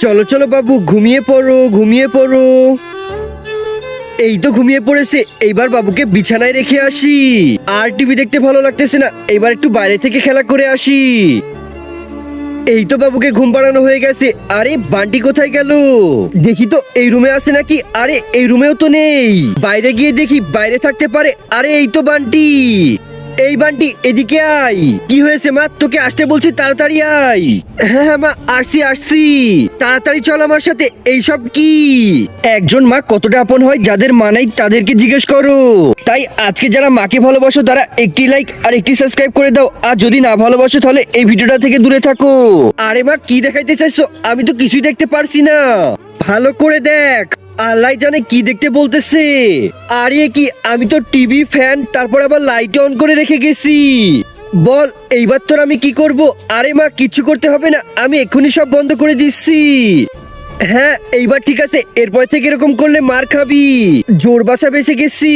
চলো চলো বাবু, ঘুমিয়ে পড়ো ঘুমিয়ে পড়ো। এই তো ঘুমিয়ে পড়েছে, এইবার বাবুকে বিছানায় রেখে আসি। আর টিভি দেখতে ভালো লাগতেছে না, এবার একটু বাইরে থেকে খেলা করে আসি। এই তো বাবুকে ঘুম পাড়ানো হয়ে গেছে। আরে বান্টি কোথায় গেল? দেখি তো এই রুমে আছে নাকি। আরে এই রুমেও তো নেই, বাইরে গিয়ে দেখি বাইরে থাকতে পারে। আরে এই তো বান্টি। এই বান্টি এদিকে আয়। কি হয়েছে মা? তোকে আসতে বলছি, তাড়াতাড়ি আয়। হ্যাঁ হ্যাঁ মা, আসছি আসছি। তাড়াতাড়ি চল আমার সাথে। এইসব কি? একজন মা কতটা আপন হয়, যাদের মা নাই তাদেরকে জিজ্ঞেস করো। তাই আজকে যারা মাকে ভালোবাসো তারা একটি লাইক আর একটি সাবস্ক্রাইব করে দাও। আর যদি না ভালোবাসো তাহলে এই ভিডিওটা থেকে দূরে থাকো। আরে মা, কি দেখাইতে চাইছো? আমি তো কিছুই দেখতে পারছি না। ভালো করে দেখ, আল্লাহ জানে কি দেখতে বলতেছে। আরে কি, আমি তো টিভি ফ্যান তারপর আবার লাইট অন করে রেখে গেছি। বল এইবার তোর আমি কি করব? আরে মা, কিছু করতে হবে না, আমি এক্ষুনি সব বন্ধ করে দিচ্ছি। হ্যাঁ এইবার ঠিক আছে, এরপর থেকে এরকম করলে মার খাবি। জোর বাঁচা বেঁচে গেছি।